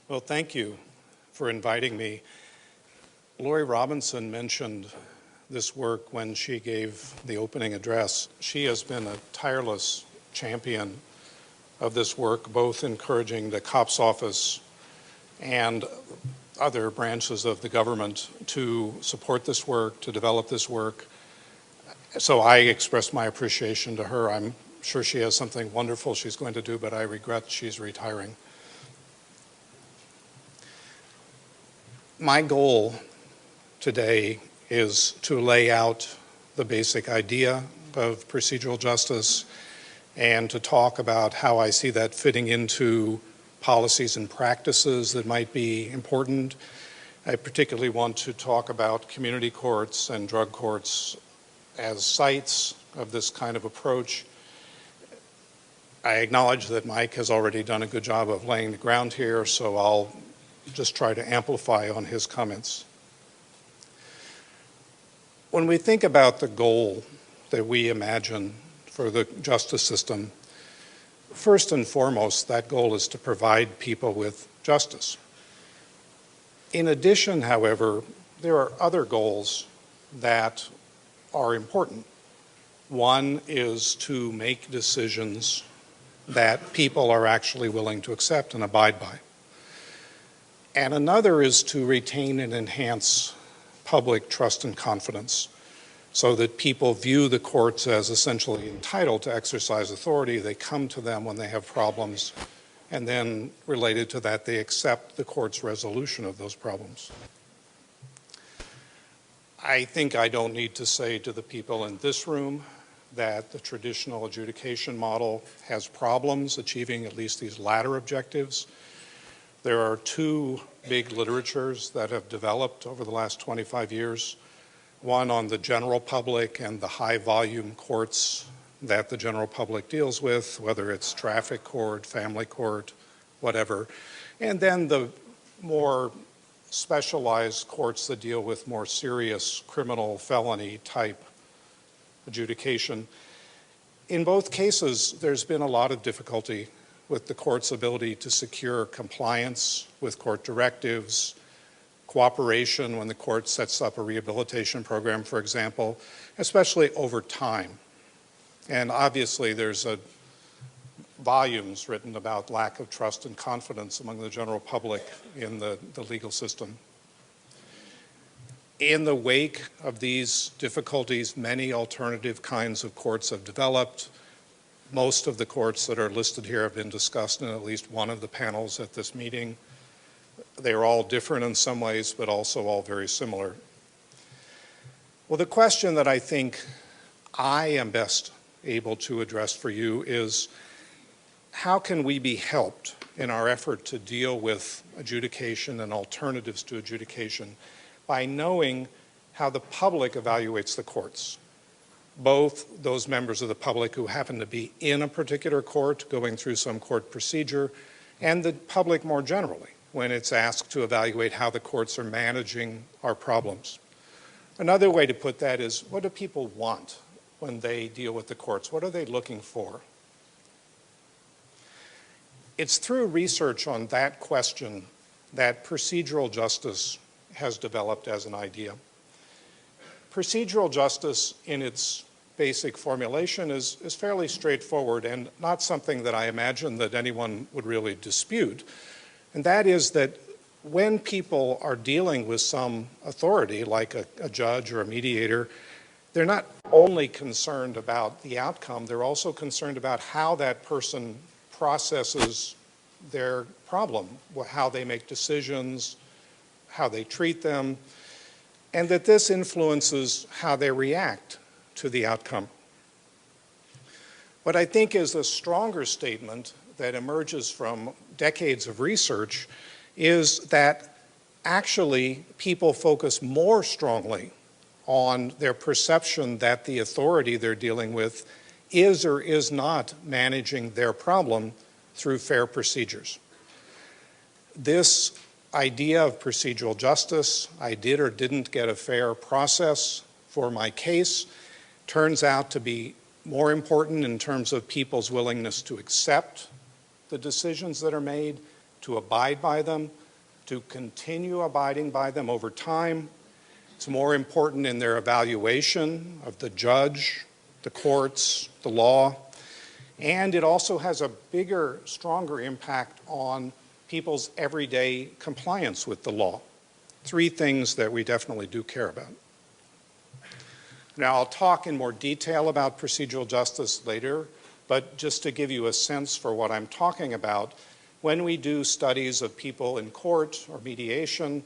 Well, thank you for inviting me. Lori Robinson mentioned this work when she gave the opening address. She has been a tireless champion of this work, both encouraging the COPS office and other branches of the government to support this work, to develop this work. So I express my appreciation to her. I'm sure she has something wonderful she's going to do, but I regret she's retiring. My goal today is to lay out the basic idea of procedural justice and to talk about how I see that fitting into policies and practices that might be important. I particularly want to talk about community courts and drug courts as sites of this kind of approach. I acknowledge that Mike has already done a good job of laying the ground here, so I'll just try to amplify on his comments. When we think about the goal that we imagine for the justice system, first and foremost, that goal is to provide people with justice. In addition, however, there are other goals that are important. One is to make decisions that people are actually willing to accept and abide by. And another is to retain and enhance public trust and confidence so that people view the courts as essentially entitled to exercise authority. They come to them when they have problems, and then related to that, they accept the court's resolution of those problems. I think I don't need to say to the people in this room that the traditional adjudication model has problems achieving at least these latter objectives. There are two big literatures that have developed over the last 25 years, one on the general public and the high volume courts that the general public deals with, whether it's traffic court, family court, whatever, and then the more specialized courts that deal with more serious criminal felony type adjudication. In both cases, there's been a lot of difficulty with the court's ability to secure compliance with court directives, cooperation when the court sets up a rehabilitation program, for example, especially over time. And obviously there's volumes written about lack of trust and confidence among the general public in the legal system. In the wake of these difficulties, many alternative kinds of courts have developed. Most of the courts that are listed here have been discussed in at least one of the panels at this meeting. They are all different in some ways, but also all very similar. Well, the question that I think I am best able to address for you is, how can we be helped in our effort to deal with adjudication and alternatives to adjudication by knowing how the public evaluates the courts? Both those members of the public who happen to be in a particular court going through some court procedure, and the public more generally when it's asked to evaluate how the courts are managing our problems. Another way to put that is, what do people want when they deal with the courts? What are they looking for? It's through research on that question that procedural justice has developed as an idea. Procedural justice in its basic formulation is fairly straightforward and not something that I imagine that anyone would really dispute. And that is that when people are dealing with some authority, like a judge or a mediator, they're not only concerned about the outcome, they're also concerned about how that person processes their problem, how they make decisions, how they treat them, and that this influences how they react to the outcome. What I think is a stronger statement that emerges from decades of research is that actually people focus more strongly on their perception that the authority they're dealing with is or is not managing their problem through fair procedures. This idea of procedural justice, I did or didn't get a fair process for my case, turns out to be more important in terms of people's willingness to accept the decisions that are made, to abide by them, to continue abiding by them over time. It's more important in their evaluation of the judge, the courts, the law, and it also has a bigger, stronger impact on people's everyday compliance with the law. Three things that we definitely do care about. Now, I'll talk in more detail about procedural justice later, but just to give you a sense for what I'm talking about, when we do studies of people in court or mediation,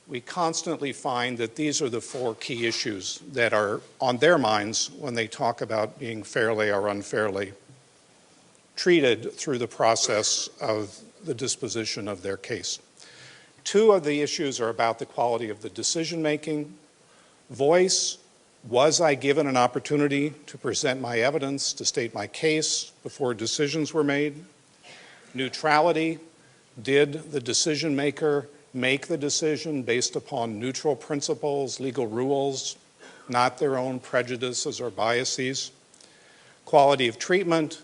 we constantly find that these are the four key issues that are on their minds when they talk about being fairly or unfairly treated through the process of the disposition of their case. Two of the issues are about the quality of the decision-making, voice. Was I given an opportunity to present my evidence, to state my case before decisions were made? Neutrality. Did the decision maker make the decision based upon neutral principles, legal rules, not their own prejudices or biases? Quality of treatment.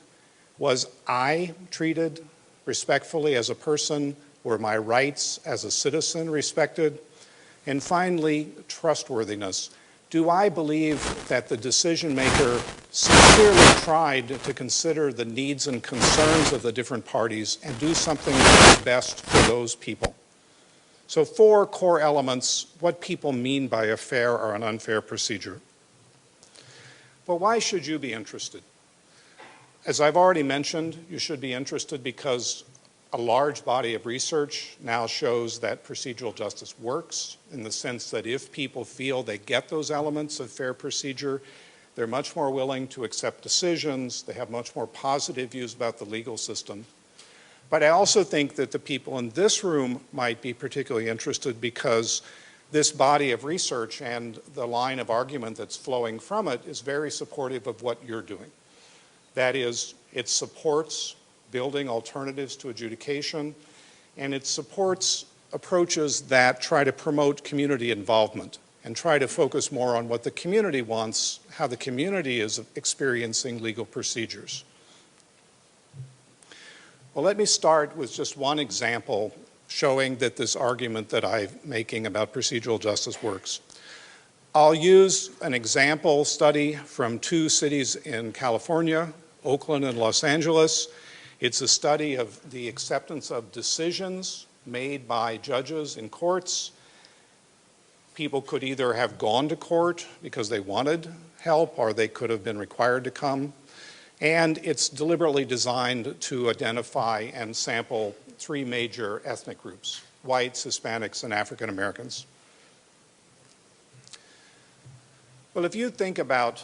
Was I treated respectfully as a person? Were my rights as a citizen respected? And finally, trustworthiness. Do I believe that the decision maker sincerely tried to consider the needs and concerns of the different parties and do something that is best for those people? So four core elements, what people mean by a fair or an unfair procedure. But why should you be interested? As I've already mentioned, you should be interested because a large body of research now shows that procedural justice works in the sense that if people feel they get those elements of fair procedure, they're much more willing to accept decisions, they have much more positive views about the legal system. But I also think that the people in this room might be particularly interested because this body of research and the line of argument that's flowing from it is very supportive of what you're doing. That is, it supports building alternatives to adjudication, and it supports approaches that try to promote community involvement and try to focus more on what the community wants, how the community is experiencing legal procedures. Well, let me start with just one example showing that this argument that I'm making about procedural justice works. I'll use an example study from two cities in California, Oakland and Los Angeles. It's a study of the acceptance of decisions made by judges in courts. People could either have gone to court because they wanted help or they could have been required to come. And it's deliberately designed to identify and sample three major ethnic groups: whites, Hispanics, and African Americans. Well, if you think about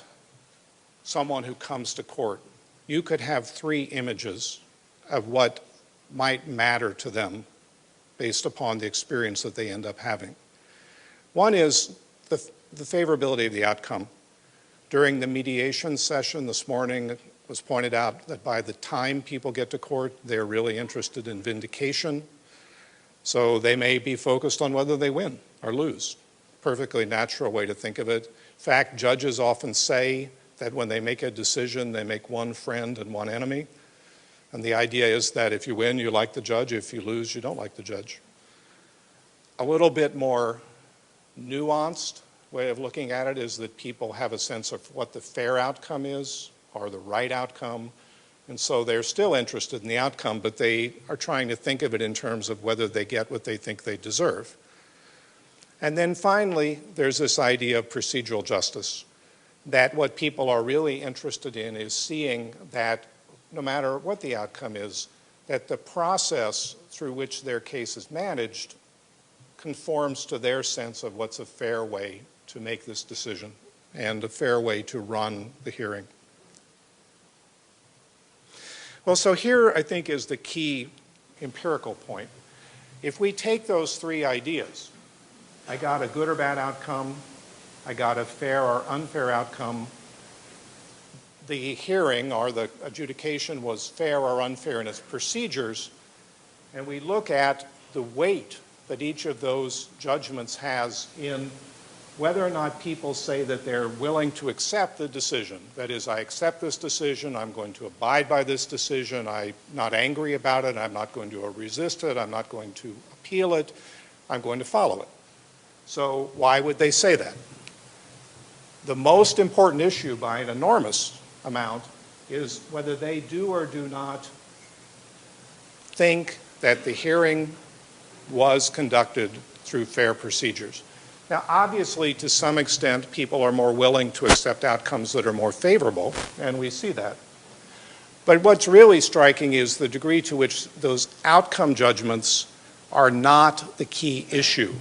someone who comes to court, you could have three images of what might matter to them based upon the experience that they end up having. One is the favorability of the outcome. During the mediation session this morning, it was pointed out that by the time people get to court, they're really interested in vindication. So they may be focused on whether they win or lose. Perfectly natural way to think of it. In fact, judges often say that when they make a decision, they make one friend and one enemy. And the idea is that if you win, you like the judge. If you lose, you don't like the judge. A little bit more nuanced way of looking at it is that people have a sense of what the fair outcome is or the right outcome. And so they're still interested in the outcome, but they are trying to think of it in terms of whether they get what they think they deserve. And then finally, there's this idea of procedural justice, that what people are really interested in is seeing that no matter what the outcome is, that the process through which their case is managed conforms to their sense of what's a fair way to make this decision and a fair way to run the hearing. Well, so here I think is the key empirical point. If we take those three ideas, I got a good or bad outcome, I got a fair or unfair outcome, the hearing or the adjudication was fair or unfair in its procedures, and we look at the weight that each of those judgments has in whether or not people say that they're willing to accept the decision. That is, I accept this decision, I'm going to abide by this decision, I'm not angry about it, I'm not going to resist it, I'm not going to appeal it, I'm going to follow it. So why would they say that? The most important issue by an enormous amount is whether they do or do not think that the hearing was conducted through fair procedures. Now, obviously, to some extent, people are more willing to accept outcomes that are more favorable, and we see that. But what's really striking is the degree to which those outcome judgments are not the key issue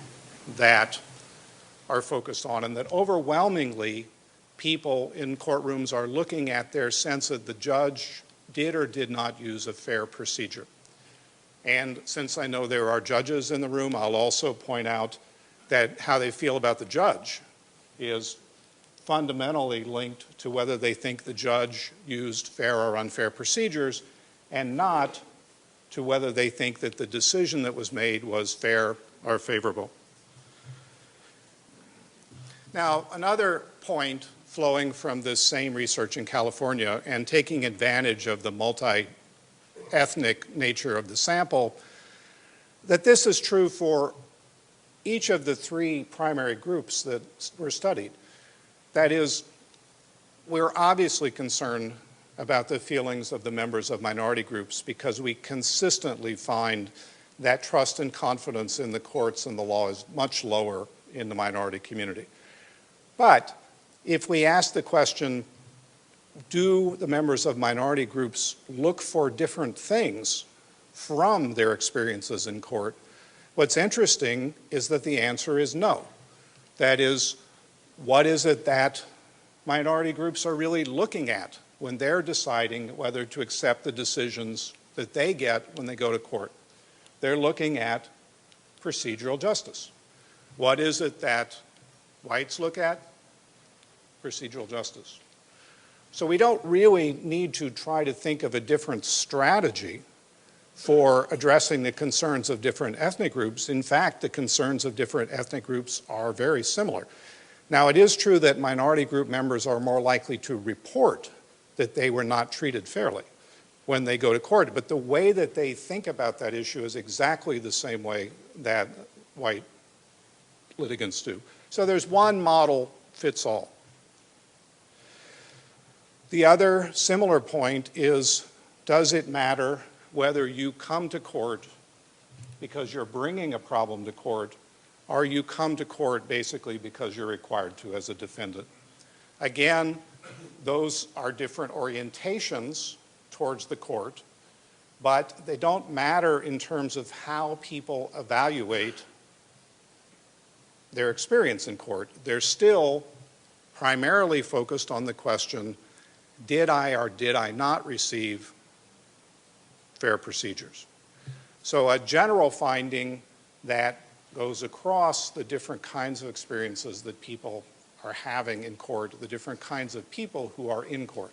that are focused on, and that overwhelmingly people in courtrooms are looking at their sense that the judge did or did not use a fair procedure. And since I know there are judges in the room, I'll also point out that how they feel about the judge is fundamentally linked to whether they think the judge used fair or unfair procedures, and not to whether they think that the decision that was made was fair or favorable. Now, another point flowing from this same research in California and taking advantage of the multi-ethnic nature of the sample, that this is true for each of the three primary groups that were studied. That is, we're obviously concerned about the feelings of the members of minority groups because we consistently find that trust and confidence in the courts and the law is much lower in the minority community. But if we ask the question, do the members of minority groups look for different things from their experiences in court, what's interesting is that the answer is no. That is, what is it that minority groups are really looking at when they're deciding whether to accept the decisions that they get when they go to court? They're looking at procedural justice. What is it that whites look at? Procedural justice. So we don't really need to try to think of a different strategy for addressing the concerns of different ethnic groups. In fact, the concerns of different ethnic groups are very similar. Now, it is true that minority group members are more likely to report that they were not treated fairly when they go to court, but the way that they think about that issue is exactly the same way that white litigants do. So there's one model fits all. The other similar point is, does it matter whether you come to court because you're bringing a problem to court, or you come to court basically because you're required to as a defendant? Again, those are different orientations towards the court, but they don't matter in terms of how people evaluate their experience in court. They're still primarily focused on the question, did I or did I not receive fair procedures? So a general finding that goes across the different kinds of experiences that people are having in court, the different kinds of people who are in court.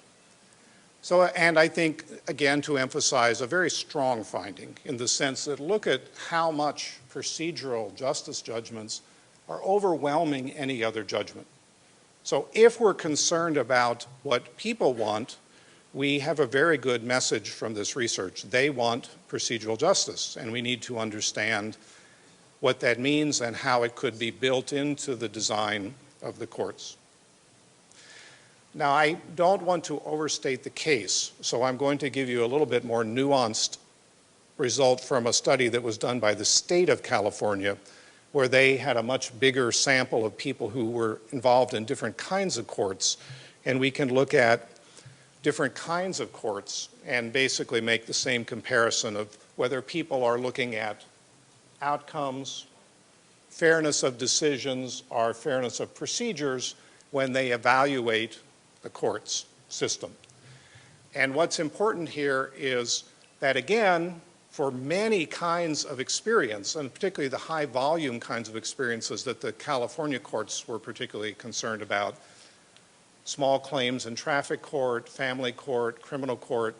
So, and I think, again, to emphasize a very strong finding in the sense that look at how much procedural justice judgments are overwhelming any other judgment. So if we're concerned about what people want, we have a very good message from this research. They want procedural justice, and we need to understand what that means and how it could be built into the design of the courts. Now, I don't want to overstate the case, so I'm going to give you a little bit more nuanced result from a study that was done by the state of California, where they had a much bigger sample of people who were involved in different kinds of courts, and we can look at different kinds of courts and basically make the same comparison of whether people are looking at outcomes, fairness of decisions, or fairness of procedures when they evaluate the court's system. And what's important here is that, again, for many kinds of experience, and particularly the high volume kinds of experiences that the California courts were particularly concerned about, small claims in traffic court, family court, criminal court,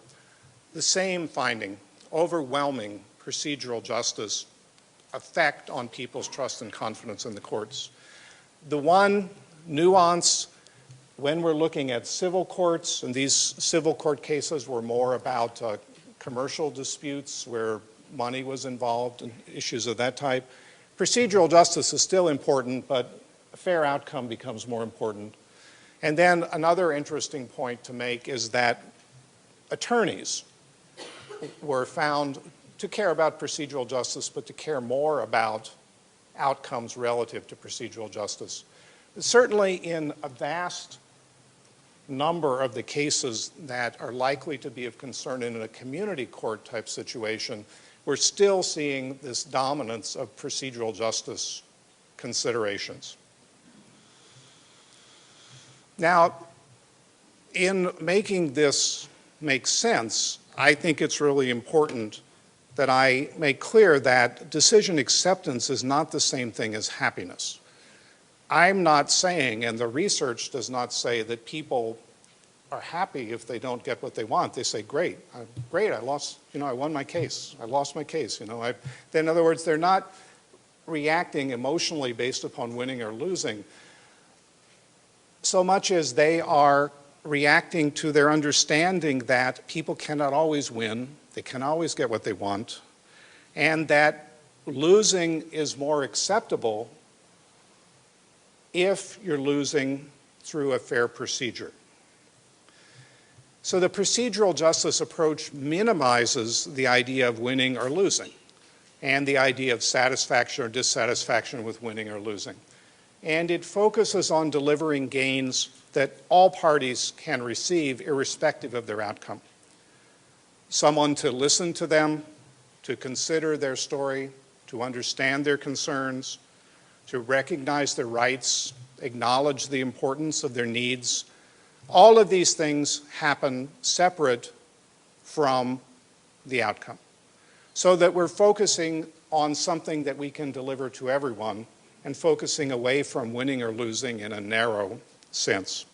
the same finding, overwhelming procedural justice effect on people's trust and confidence in the courts. The one nuance when we're looking at civil courts, and these civil court cases were more about commercial disputes where money was involved and issues of that type, procedural justice is still important, but a fair outcome becomes more important. And then another interesting point to make is that attorneys were found to care about procedural justice, but to care more about outcomes relative to procedural justice. Certainly in a vast number of the cases that are likely to be of concern in a community court type situation, we're still seeing this dominance of procedural justice considerations. Now, in making this make sense, I think it's really important that I make clear that decision acceptance is not the same thing as happiness. I'm not saying, and the research does not say, that people are happy if they don't get what they want. They say, great, I lost, I won my case. I lost my case, In other words, they're not reacting emotionally based upon winning or losing so much as they are reacting to their understanding that people cannot always win, they can always get what they want, and that losing is more acceptable if you're losing through a fair procedure. So the procedural justice approach minimizes the idea of winning or losing and the idea of satisfaction or dissatisfaction with winning or losing. And it focuses on delivering gains that all parties can receive irrespective of their outcome. Someone to listen to them, to consider their story, to understand their concerns, to recognize their rights, acknowledge the importance of their needs. All of these things happen separate from the outcome, so that we're focusing on something that we can deliver to everyone and focusing away from winning or losing in a narrow sense.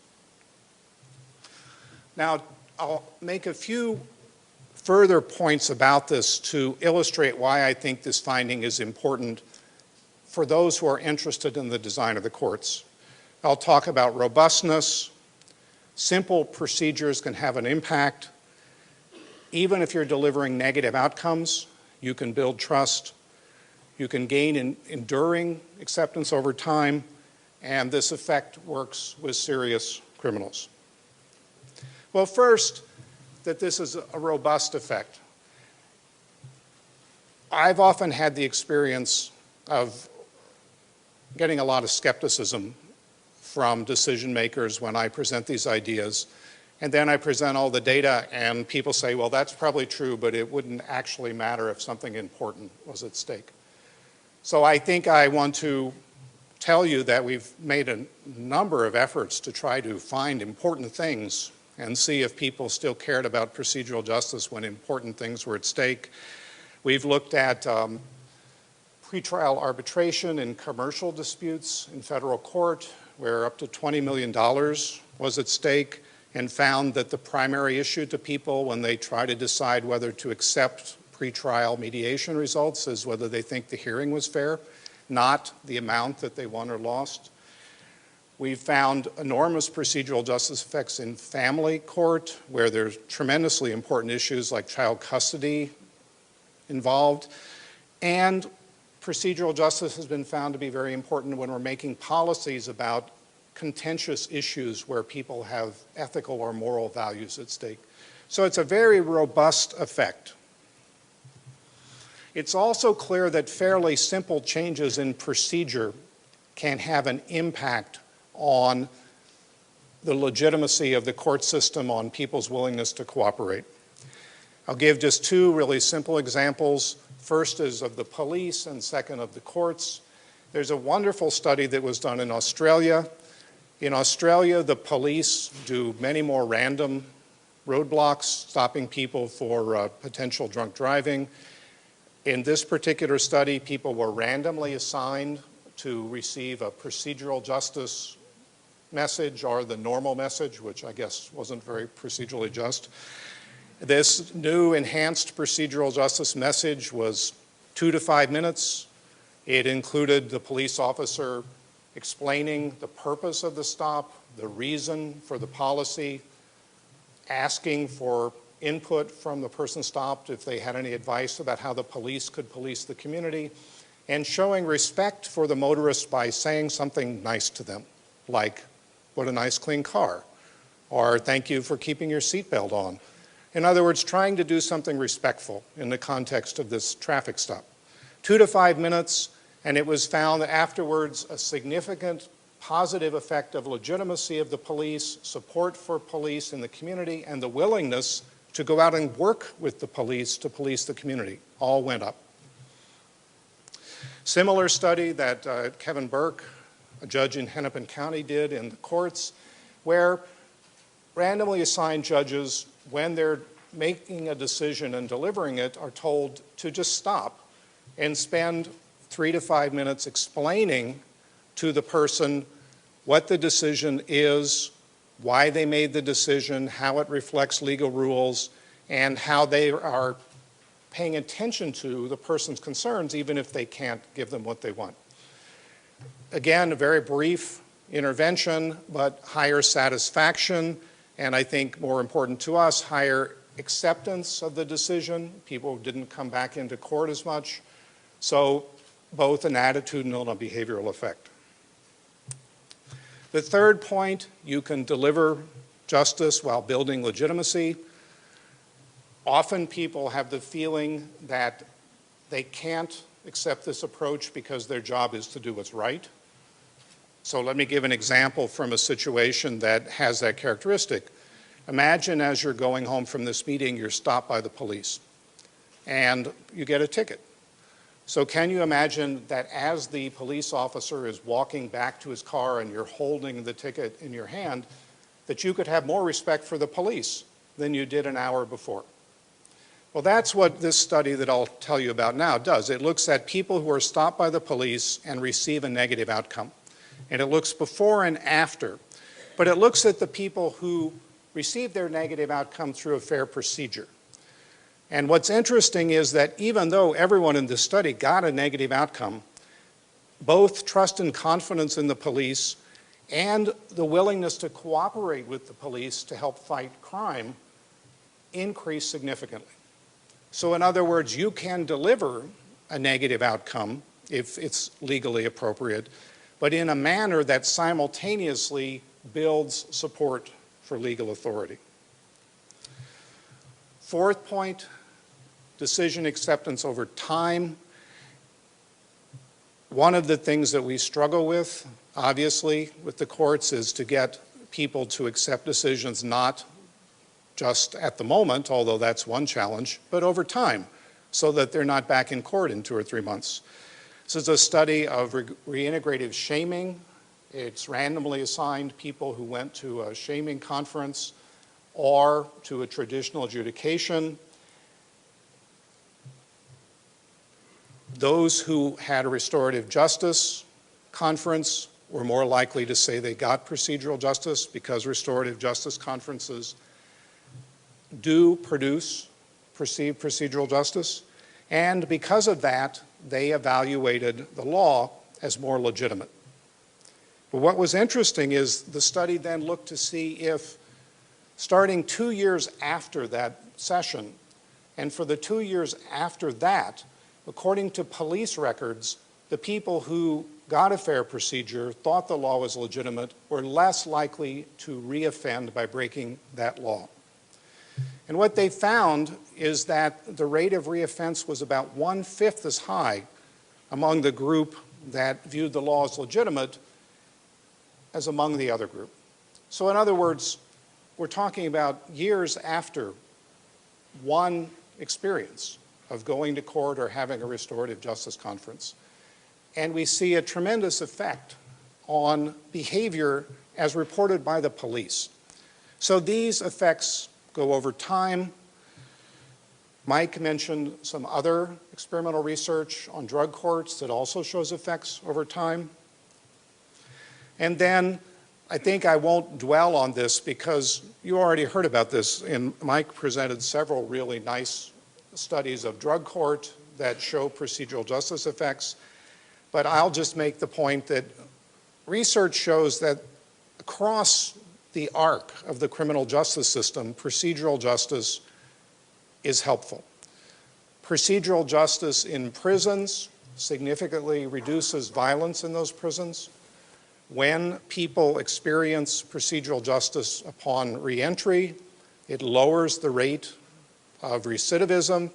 Now, I'll make a few further points about this to illustrate why I think this finding is important for those who are interested in the design of the courts. I'll talk about robustness. Simple procedures can have an impact. Even if you're delivering negative outcomes, you can build trust. You can gain enduring acceptance over time, and this effect works with serious criminals. Well, first, that this is a robust effect. I've often had the experience of getting a lot of skepticism from decision makers when I present these ideas, and then I present all the data and people say, well, that's probably true, but it wouldn't actually matter if something important was at stake. So I think I want to tell you that we've made a number of efforts to try to find important things and see if people still cared about procedural justice when important things were at stake. We've looked at pretrial arbitration in commercial disputes in federal court, where up to $20 million was at stake, and found that the primary issue to people when they try to decide whether to accept pretrial mediation results is whether they think the hearing was fair, not the amount that they won or lost. We've found enormous procedural justice effects in family court, where there's tremendously important issues like child custody involved. And procedural justice has been found to be very important when we're making policies about contentious issues where people have ethical or moral values at stake. So it's a very robust effect. It's also clear that fairly simple changes in procedure can have an impact on the legitimacy of the court system, on people's willingness to cooperate. I'll give just two really simple examples. First is of the police and second of the courts. There's a wonderful study that was done in Australia. In Australia, the police do many more random roadblocks, stopping people for potential drunk driving. In this particular study, people were randomly assigned to receive a procedural justice message or the normal message, which I guess wasn't very procedurally just. This new enhanced procedural justice message was 2 to 5 minutes. It included the police officer explaining the purpose of the stop, the reason for the policy, asking for input from the person stopped if they had any advice about how the police could police the community, and showing respect for the motorist by saying something nice to them, like, what a nice clean car, or thank you for keeping your seatbelt on. In other words, trying to do something respectful in the context of this traffic stop. 2 to 5 minutes, and it was found that afterwards a significant positive effect of legitimacy of the police, support for police in the community, and the willingness to go out and work with the police to police the community all went up. Similar study that Kevin Burke, a judge in Hennepin County, did in the courts, where randomly assigned judges, when they're making a decision and delivering it, are told to just stop and spend 3 to 5 minutes explaining to the person what the decision is, why they made the decision, how it reflects legal rules, and how they are paying attention to the person's concerns, even if they can't give them what they want. Again, a very brief intervention, but higher satisfaction, and I think more important to us, higher acceptance of the decision. People didn't come back into court as much. So both an attitudinal and a behavioral effect. The third point, you can deliver justice while building legitimacy. Often people have the feeling that they can't accept this approach because their job is to do what's right. So let me give an example from a situation that has that characteristic. Imagine as you're going home from this meeting, you're stopped by the police and you get a ticket. So can you imagine that as the police officer is walking back to his car and you're holding the ticket in your hand, that you could have more respect for the police than you did an hour before? Well, that's what this study that I'll tell you about now does. It looks at people who are stopped by the police and receive a negative outcome. And it looks before and after. But it looks at the people who receive their negative outcome through a fair procedure. And what's interesting is that even though everyone in this study got a negative outcome, both trust and confidence in the police and the willingness to cooperate with the police to help fight crime increased significantly. So in other words, you can deliver a negative outcome if it's legally appropriate, but in a manner that simultaneously builds support for legal authority. Fourth point, decision acceptance over time. One of the things that we struggle with, obviously, with the courts is to get people to accept decisions not just at the moment, although that's one challenge, but over time, so that they're not back in court in 2 or 3 months. This is a study of reintegrated shaming. It's randomly assigned people who went to a shaming conference or to a traditional adjudication. Those who had a restorative justice conference were more likely to say they got procedural justice because restorative justice conferences do produce perceived procedural justice. And because of that, they evaluated the law as more legitimate. But what was interesting is the study then looked to see if, starting 2 years after that session, and for the 2 years after that, according to police records, the people who got a fair procedure, thought the law was legitimate, were less likely to reoffend by breaking that law. And what they found is that the rate of reoffense was about 1/5 as high among the group that viewed the law as legitimate as among the other group. So in other words, we're talking about years after one experience of going to court or having a restorative justice conference. And we see a tremendous effect on behavior as reported by the police. So these effects go over time. Mike mentioned some other experimental research on drug courts that also shows effects over time. And then I think I won't dwell on this because you already heard about this, and Mike presented several really nice studies of drug court that show procedural justice effects. But I'll just make the point that research shows that across the arc of the criminal justice system, procedural justice is helpful. Procedural justice in prisons significantly reduces violence in those prisons. When people experience procedural justice upon reentry, it lowers the rate of recidivism.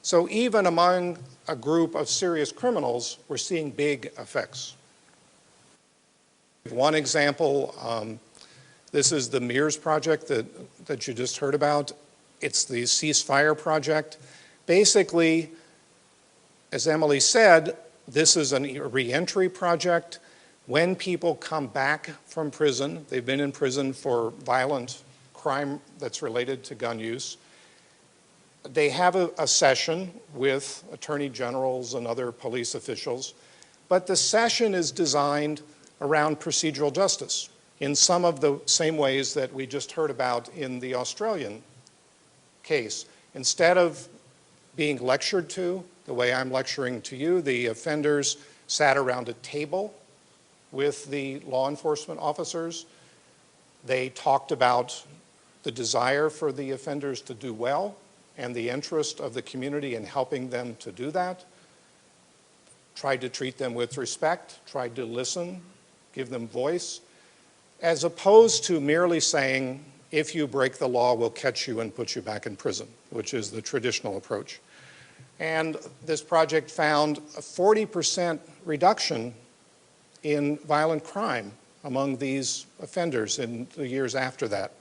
So even among a group of serious criminals, we're seeing big effects. One example, this is the MERS project that you just heard about. It's the Ceasefire Project. Basically, as Emily said, this is a reentry project. When people come back from prison, they've been in prison for violent crime that's related to gun use, they have a session with attorney generals and other police officials, but the session is designed around procedural justice in some of the same ways that we just heard about in the Australian case. Instead of being lectured to, the way I'm lecturing to you, the offenders sat around a table with the law enforcement officers. They talked about the desire for the offenders to do well and the interest of the community in helping them to do that. Tried to treat them with respect, tried to listen, give them voice, as opposed to merely saying, if you break the law, we'll catch you and put you back in prison, which is the traditional approach. And this project found a 40% reduction in violent crime among these offenders in the years after that.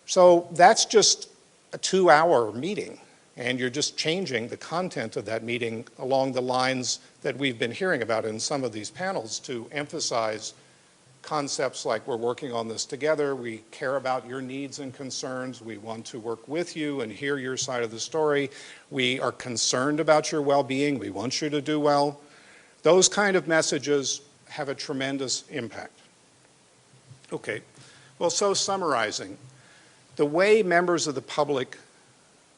So that's just a 2-hour meeting, and you're just changing the content of that meeting along the lines that we've been hearing about in some of these panels to emphasize concepts like we're working on this together, we care about your needs and concerns, we want to work with you and hear your side of the story, we are concerned about your well-being, we want you to do well. Those kind of messages have a tremendous impact. Okay, well, so summarizing, the way members of the public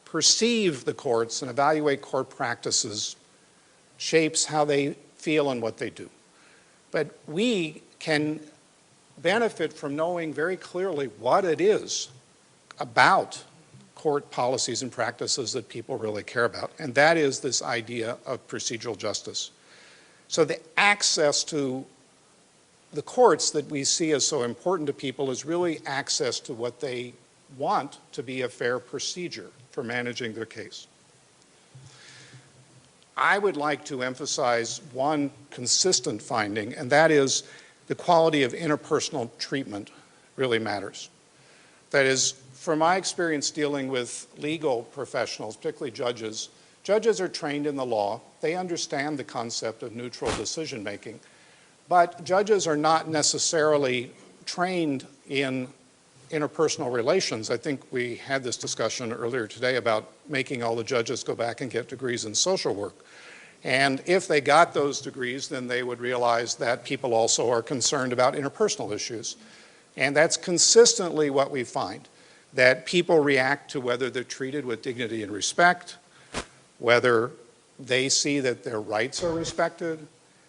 perceive the courts and evaluate court practices shapes how they feel and what they do. But we can benefit from knowing very clearly what it is about court policies and practices that people really care about, and that is this idea of procedural justice. So the access to the courts that we see as so important to people is really access to what they want to be a fair procedure for managing their case. I would like to emphasize one consistent finding, and that is the quality of interpersonal treatment really matters. That is, from my experience dealing with legal professionals, particularly judges, judges are trained in the law. They understand the concept of neutral decision making, but judges are not necessarily trained in interpersonal relations. I think we had this discussion earlier today about making all the judges go back and get degrees in social work. And if they got those degrees, then they would realize that people also are concerned about interpersonal issues. And that's consistently what we find, that people react to whether they're treated with dignity and respect, whether they see that their rights are respected,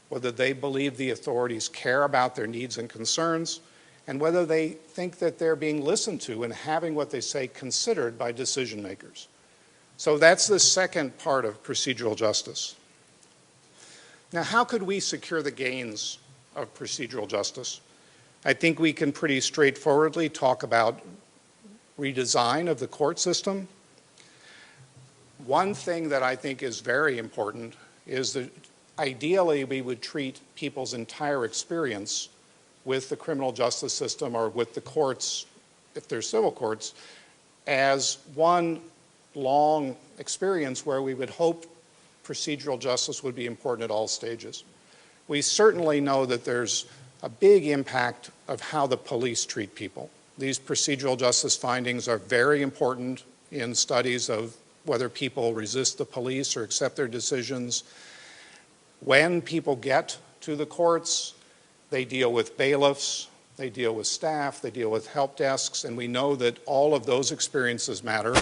whether they believe the authorities care about their needs and concerns, and whether they think that they're being listened to and having what they say considered by decision makers. So that's the second part of procedural justice. Now, how could we secure the gains of procedural justice? I think we can pretty straightforwardly talk about redesign of the court system. One thing that I think is very important is that ideally we would treat people's entire experience with the criminal justice system or with the courts, if they're civil courts, as one long experience where we would hope procedural justice would be important at all stages. We certainly know that there's a big impact of how the police treat people. These procedural justice findings are very important in studies of whether people resist the police or accept their decisions. When people get to the courts, they deal with bailiffs, they deal with staff, they deal with help desks, and we know that all of those experiences matter.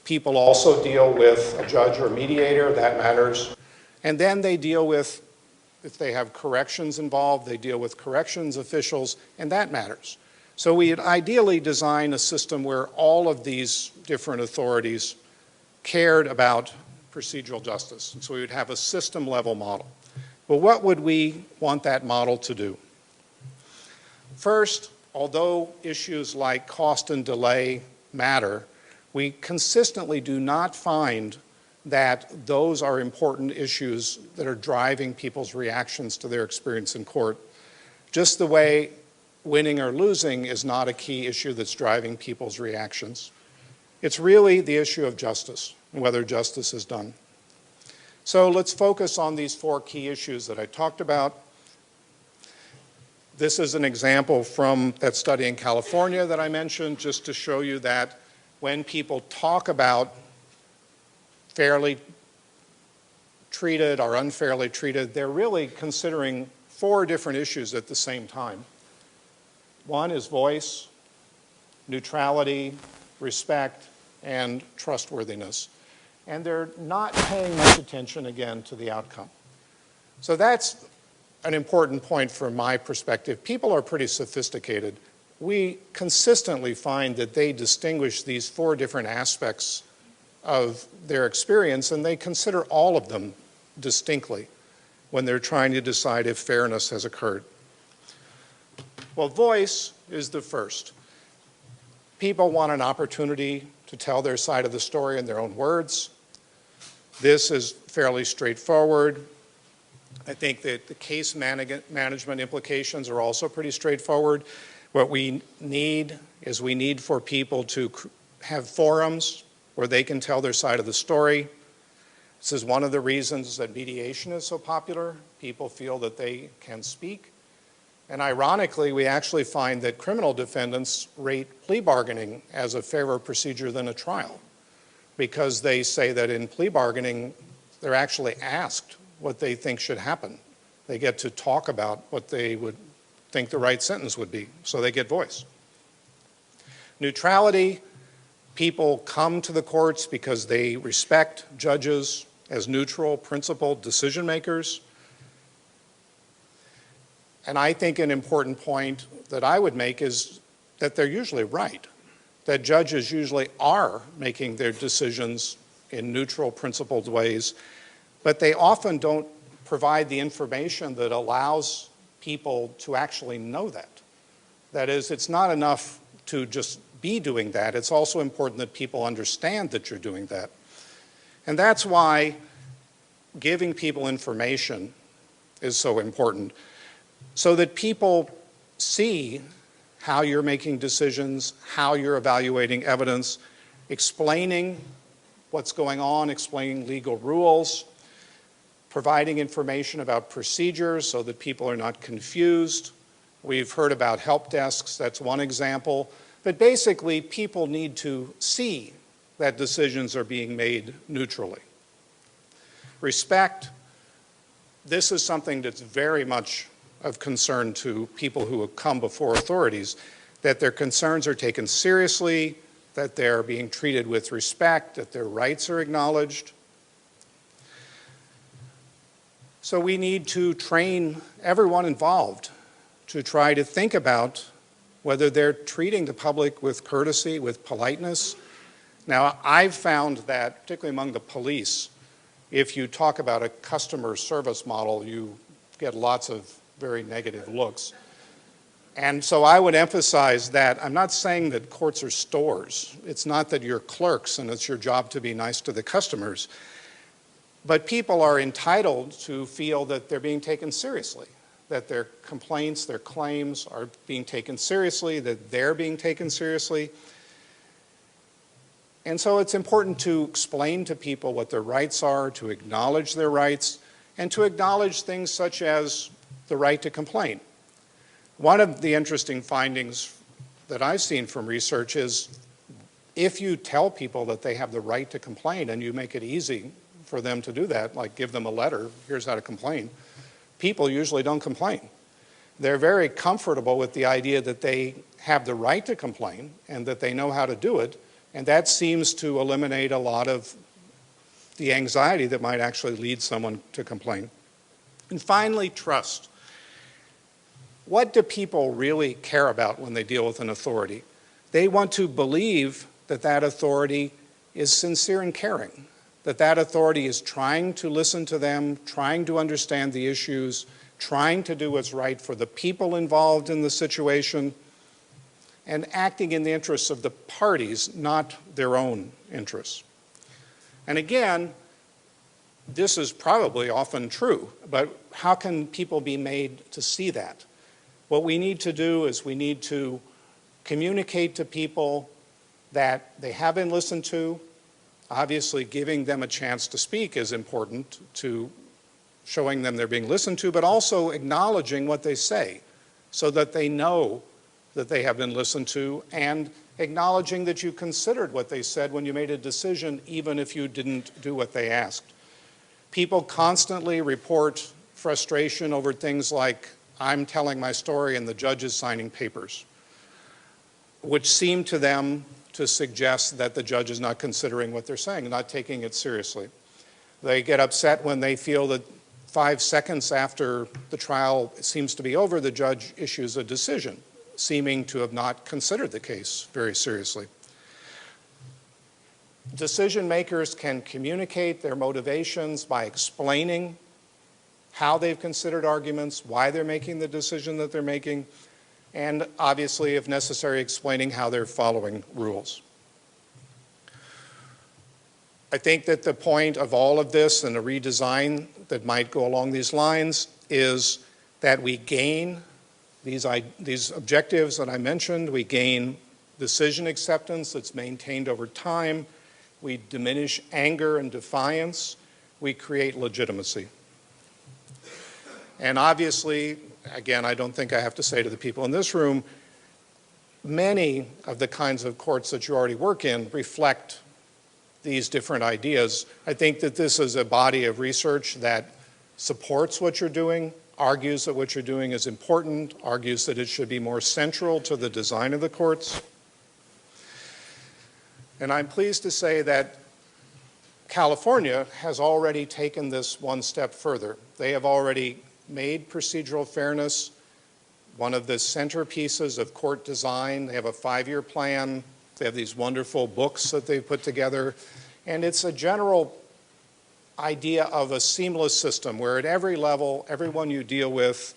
People also deal with a judge or mediator, that matters. And then they deal with If they have corrections involved, they deal with corrections officials, and that matters. So we'd ideally design a system where all of these different authorities cared about procedural justice. And so we would have a system-level model. But what would we want that model to do? First, although issues like cost and delay matter, we consistently do not find that those are important issues that are driving people's reactions to their experience in court. Just the way winning or losing is not a key issue that's driving people's reactions. It's really the issue of justice and whether justice is done. So let's focus on these 4 key issues that I talked about. This is an example from that study in California that I mentioned, just to show you that when people talk about fairly treated or unfairly treated, they're really considering 4 different issues at the same time. One is voice, neutrality, respect, and trustworthiness. And they're not paying much attention, again, to the outcome. So that's an important point from my perspective. People are pretty sophisticated. We consistently find that they distinguish these 4 different aspects of their experience, and they consider all of them distinctly when they're trying to decide if fairness has occurred. Well, voice is the first. People want an opportunity to tell their side of the story in their own words. This is fairly straightforward. I think that the case management implications are also pretty straightforward. What we need is we need for people to have forums where they can tell their side of the story. This is one of the reasons that mediation is so popular. People feel that they can speak. And ironically, we actually find that criminal defendants rate plea bargaining as a fairer procedure than a trial, because they say that in plea bargaining, they're actually asked what they think should happen. They get to talk about what they would think the right sentence would be, so they get voice. Neutrality. People come to the courts because they respect judges as neutral, principled decision makers. And I think an important point that I would make is that they're usually right, that judges usually are making their decisions in neutral, principled ways, but they often don't provide the information that allows people to actually know that. That is, it's not enough to just be doing that. It's also important that people understand that you're doing that. And that's why giving people information is so important, so that people see how you're making decisions, how you're evaluating evidence, explaining what's going on, explaining legal rules, providing information about procedures so that people are not confused. We've heard about help desks, that's one example. But basically, people need to see that decisions are being made neutrally. Respect, this is something that's very much of concern to people who have come before authorities, that their concerns are taken seriously, that they're being treated with respect, that their rights are acknowledged. So we need to train everyone involved to try to think about whether they're treating the public with courtesy, with politeness. Now, I've found that, particularly among the police, if you talk about a customer service model, you get lots of very negative looks. And so I would emphasize that I'm not saying that courts are stores. It's not that you're clerks and it's your job to be nice to the customers. But people are entitled to feel that they're being taken seriously, that their complaints, their claims are being taken seriously, that they're being taken seriously. And so it's important to explain to people what their rights are, to acknowledge their rights, and to acknowledge things such as the right to complain. One of the interesting findings that I've seen from research is if you tell people that they have the right to complain and you make it easy for them to do that, like give them a letter, here's how to complain, people usually don't complain. They're very comfortable with the idea that they have the right to complain and that they know how to do it, and that seems to eliminate a lot of the anxiety that might actually lead someone to complain. And finally, trust. What do people really care about when they deal with an authority? They want to believe that that authority is sincere and caring, that that authority is trying to listen to them, trying to understand the issues, trying to do what's right for the people involved in the situation, and acting in the interests of the parties, not their own interests. And again, this is probably often true, but how can people be made to see that? What we need to do is we need to communicate to people that they have been listened to. Obviously, giving them a chance to speak is important to showing them they're being listened to, but also acknowledging what they say so that they know that they have been listened to, and acknowledging that you considered what they said when you made a decision, even if you didn't do what they asked. People constantly report frustration over things like, I'm telling my story and the judge is signing papers, which seem to them to suggest that the judge is not considering what they're saying, not taking it seriously. They get upset when they feel that 5 seconds after the trial seems to be over, the judge issues a decision, seeming to have not considered the case very seriously. Decision makers can communicate their motivations by explaining how they've considered arguments, why they're making the decision that they're making, and obviously, if necessary, explaining how they're following rules. I think that the point of all of this and a redesign that might go along these lines is that we gain these objectives that I mentioned. We gain decision acceptance that's maintained over time. We diminish anger and defiance. We create legitimacy. And obviously, again, I don't think I have to say to the people in this room, many of the kinds of courts that you already work in reflect these different ideas. I think that this is a body of research that supports what you're doing, argues that what you're doing is important, argues that it should be more central to the design of the courts. And I'm pleased to say that California has already taken this one step further. They have already made procedural fairness one of the centerpieces of court design. They have a 5-year plan. They have these wonderful books that they've put together. And it's a general idea of a seamless system where at every level, everyone you deal with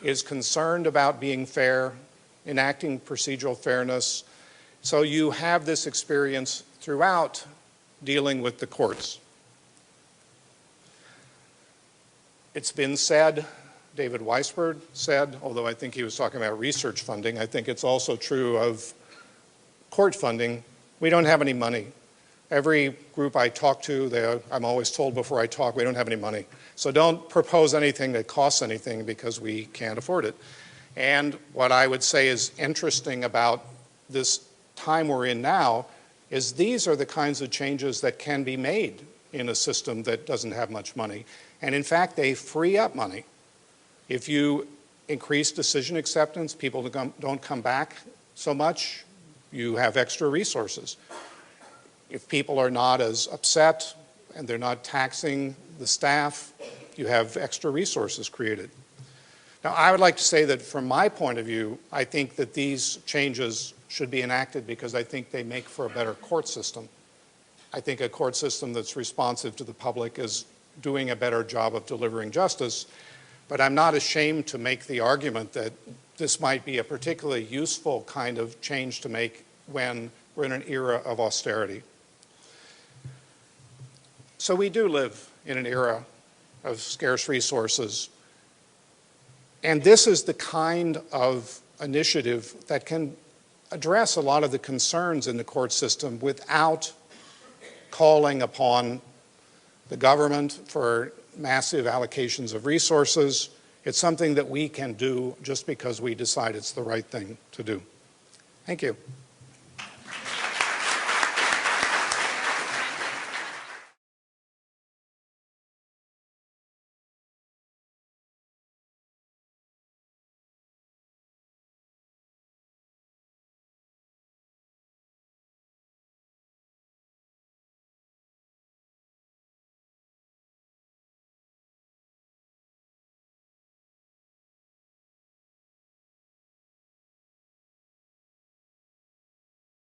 is concerned about being fair, enacting procedural fairness. So you have this experience throughout dealing with the courts. It's been said, David Weisberg said, although I think he was talking about research funding, I think it's also true of court funding. We don't have any money. Every group I talk to, I'm always told before I talk, we don't have any money. So don't propose anything that costs anything because we can't afford it. And what I would say is interesting about this time we're in now is these are the kinds of changes that can be made in a system that doesn't have much money. And in fact, they free up money. If you increase decision acceptance, people don't come back so much, you have extra resources. If people are not as upset and they're not taxing the staff, you have extra resources created. Now, I would like to say that from my point of view, I think that these changes should be enacted because I think they make for a better court system. I think a court system that's responsive to the public is doing a better job of delivering justice, but I'm not ashamed to make the argument that this might be a particularly useful kind of change to make when we're in an era of austerity. So we do live in an era of scarce resources, and this is the kind of initiative that can address a lot of the concerns in the court system without calling upon the government for massive allocations of resources. It's something that we can do just because we decide it's the right thing to do. Thank you.